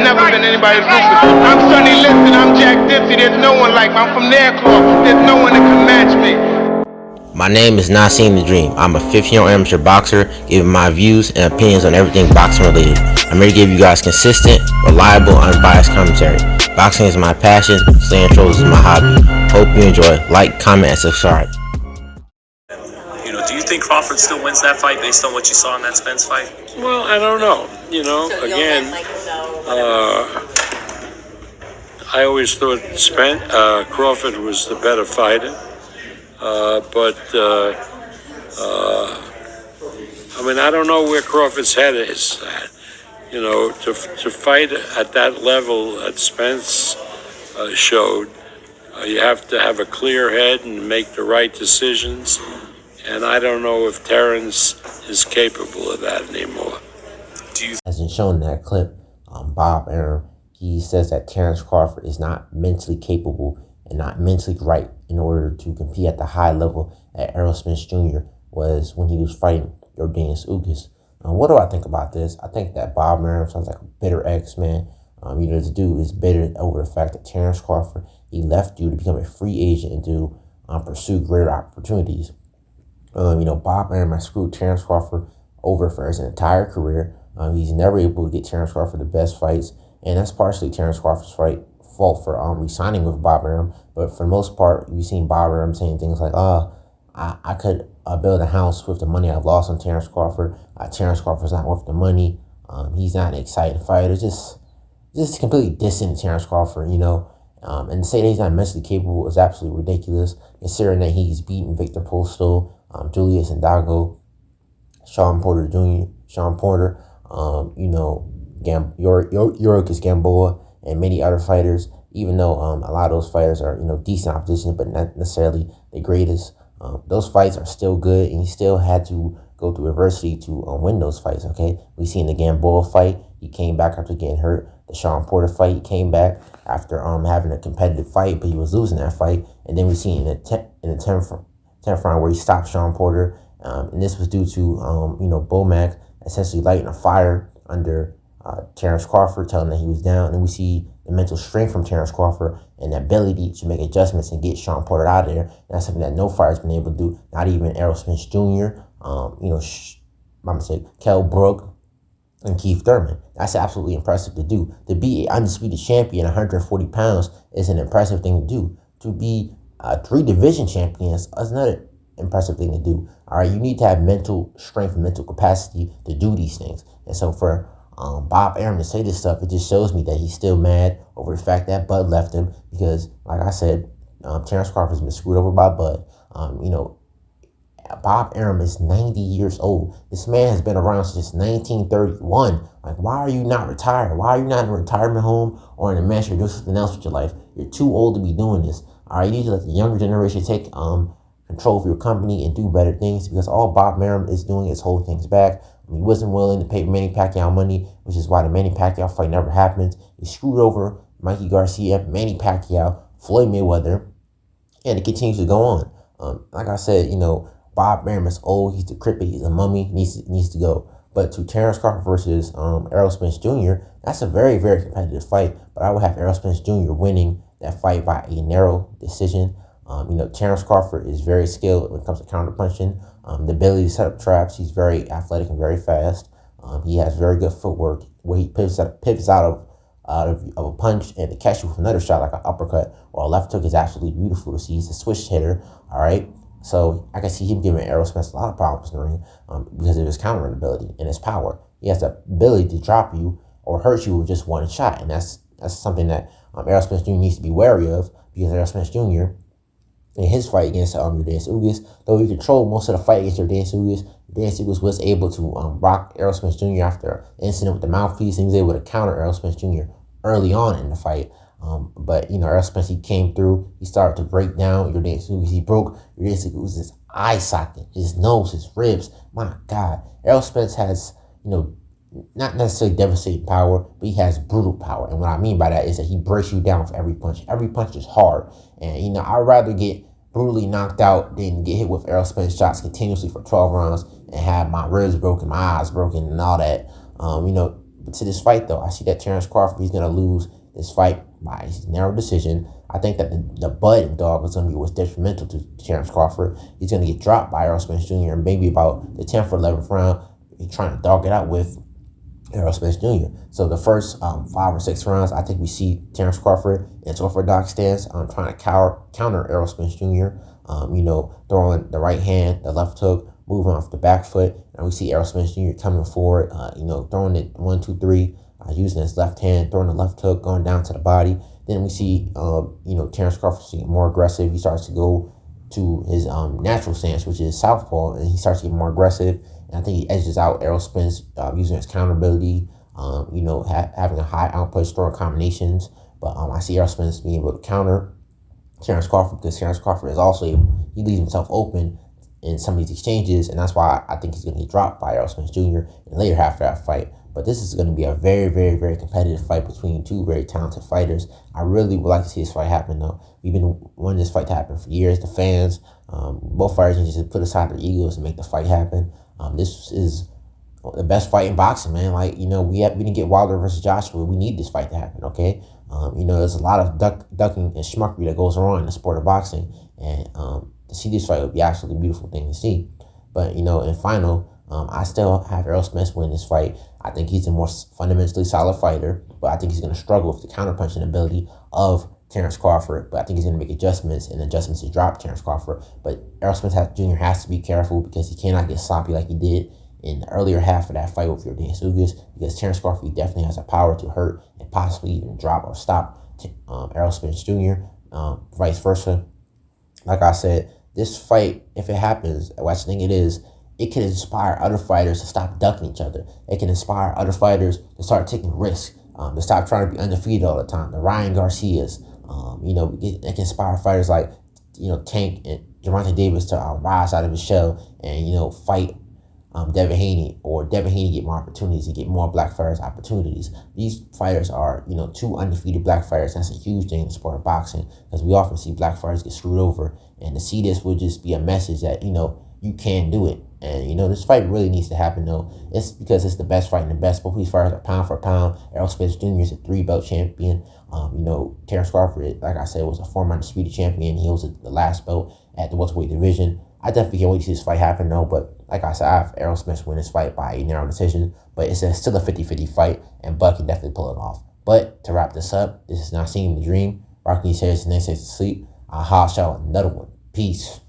never been anybody's ruthless. I'm Sonny Liston, I'm Jack Dempsey, there's no one like me. I'm from Nairclaw, there's no one that can match me. My name is Nassim the Dream. I'm a 15-year amateur boxer, giving my views and opinions on everything boxing related. I'm here to give you guys consistent, reliable, unbiased commentary. Boxing is my passion, slaying trolls is my hobby. Hope you enjoy. Like, comment, and subscribe. Do you think Crawford still wins that fight based on what you saw in that Spence fight? Well, I don't know. Again, I always thought Crawford was the better fighter. But I don't know where Crawford's head is at. To fight at that level that Spence showed, you have to have a clear head and make the right decisions. And I don't know if Terrence is capable of that anymore. As in shown in that clip, Bob Arum, he says that Terrence Crawford is not mentally capable and not mentally right in order to compete at the high level that Errol Spence Jr. was when he was fighting Jordanis Ugas. What do I think about this? I think that Bob Arum sounds like a bitter ex-man. This dude is bitter over the fact that Terrence Crawford, he left you to become a free agent and to pursue greater opportunities. Bob Arum has screwed Terrence Crawford over for his entire career. He's never able to get Terrence Crawford the best fights, and that's partially Terrence Crawford's fault for re-signing with Bob Arum. But for the most part, we've seen Bob Arum saying things like, I could build a house with the money I've lost on Terrence Crawford. Terrence Crawford's not worth the money. He's not an exciting fighter. Just completely dissing Terrence Crawford, and to say that he's not mentally capable is absolutely ridiculous, considering that he's beaten Victor Postol, Julius Ndago, Sean Porter, Yorikis Gamboa, and many other fighters, even though a lot of those fighters are, decent opposition, but not necessarily the greatest. Those fights are still good, and he still had to go through adversity to win those fights, okay? We seen the Gamboa fight, he came back after getting hurt. The Sean Porter fight, he came back after having a competitive fight, but he was losing that fight. And then we seen in the 10th round where he stopped Sean Porter, and this was due to, Bomac essentially lighting a fire under Terrence Crawford, telling him that he was down. And we see the mental strength from Terrence Crawford and the ability to make adjustments and get Sean Porter out of there. And that's something that no fighter's been able to do, not even Errol Spence Jr., Kell Brook, and Keith Thurman. That's absolutely impressive to do. To be an undisputed champion, 140 pounds, is an impressive thing to do. To be 3 division champions is another impressive thing to do. All right, you need to have mental strength and mental capacity to do these things. And so for Bob Arum to say this stuff, it just shows me that he's still mad over the fact that Bud left him, because, like I said, Terrence Crawford's been screwed over by Bud. Bob Arum is 90 years old. This man has been around since 1931. Like, why are you not retired? Why are you not in a retirement home or in a mansion or doing something else with your life? You're too old to be doing this. All right, you need to let the younger generation take control of your company and do better things, because all Bob Arum is doing is hold things back. He wasn't willing to pay Manny Pacquiao money, which is why the Manny Pacquiao fight never happened. He screwed over Mikey Garcia, Manny Pacquiao, Floyd Mayweather, and it continues to go on. Like I said, Bob Arum is old. He's decrepit. He's a mummy. Needs to go. But to Terrence Crawford versus Errol Spence Jr., that's a very, very competitive fight. But I would have Errol Spence Jr. winning that fight by a narrow decision. Terrence Crawford is very skilled when it comes to counterpunching. The ability to set up traps. He's very athletic and very fast. He has very good footwork where he pivots out of a punch and to catch you with another shot like an uppercut or a left hook is absolutely beautiful to see. He's a switch hitter. All right. So I can see him giving Errol Spence a lot of problems in the ring because of his countering ability and his power. He has the ability to drop you or hurt you with just one shot, and that's something that Errol Spence Jr. needs to be wary of, because Errol Spence Jr. in his fight against Jordanis Ugas, though he controlled most of the fight against Jordanis Ugas was able to rock Errol Spence Jr. after the incident with the mouthpiece, and he was able to counter Errol Spence Jr. early on in the fight. But Errol Spence, he came through. He started to break down Jordanis Ugas. He broke Jordanis Ugas' eye socket, his nose, his ribs. My God, Errol Spence has not necessarily devastating power, but he has brutal power. And what I mean by that is that he breaks you down for every punch. Every punch is hard. And, I'd rather get brutally knocked out than get hit with Errol Spence shots continuously for 12 rounds and have my ribs broken, my eyes broken, and all that. But to this fight, though, I see that Terrence Crawford, he's going to lose this fight by his narrow decision. I think that the Bud dog is going to be what's detrimental to Terrence Crawford. He's going to get dropped by Errol Spence Jr. and maybe about the 10th or 11th round, he's trying to dog it out with Errol Spence Jr. So the first 5 or 6 rounds, I think we see Terrence Crawford in orthodox stance, trying to counter Errol Spence Jr. Throwing the right hand, the left hook, moving off the back foot, and we see Errol Spence Jr. coming forward, throwing it 1, 2, 3, using his left hand, throwing the left hook, going down to the body. Then we see, Terrence Crawford getting more aggressive. He starts to go to his natural stance, which is southpaw, and he starts to get more aggressive. And I think he edges out Errol Spence using his counter ability, having a high output, throwing combinations. But I see Errol Spence being able to counter Terrence Crawford because Terrence Crawford is also he leaves himself open in some of these exchanges, and that's why I think he's going to get dropped by Errol Spence Jr. in the later half of that fight. But this is going to be a very, very, very competitive fight between two very talented fighters. I really would like to see this fight happen, though. We've been wanting this fight to happen for years. The fans, both fighters need to just put aside their egos and make the fight happen. This is the best fight in boxing, man. We didn't get Wilder versus Joshua. We need this fight to happen, okay? There's a lot of ducking and schmuckery that goes on in the sport of boxing, and to see this fight would be absolutely beautiful thing to see. But in final, I still have Errol Spence win this fight. I think he's a more fundamentally solid fighter, but I think he's going to struggle with the counterpunching ability of Terrence Crawford. But I think he's going to make adjustments to drop Terrence Crawford. But Errol Spence Jr. has to be careful because he cannot get sloppy like he did in the earlier half of that fight with Yordenis Ugas, because Terrence Crawford definitely has the power to hurt and possibly even drop or stop Errol Spence Jr. Vice versa. Like I said, this fight, if it happens, what I think it is, it can inspire other fighters to stop ducking each other. It can inspire other fighters to start taking risks, to stop trying to be undefeated all the time. The Ryan Garcias, it can inspire fighters like, Tank and Gervonta Davis to rise out of his shell and, fight Devin Haney, or Devin Haney get more opportunities and get more black fighters opportunities. These fighters are, two undefeated black fighters. That's a huge thing in the sport of boxing, because we often see black fighters get screwed over. And to see this would just be a message that, you can do it. And, this fight really needs to happen, though. It's because it's the best fight and the best. Both these fighters are pound for pound. Errol Spence Jr. is a 3-belt champion. Terrence Crawford, like I said, was a former undisputed champion. He was the last belt at the welterweight division. I definitely can't wait to see this fight happen, though. But like I said, I have Errol Spence win this fight by a narrow decision. But it's still a 50-50 fight, and Buck can definitely pull it off. But to wrap this up, this is Not Seeing the Dream. Rocking these heads and next to sleep. I'll house y'all another one. Peace.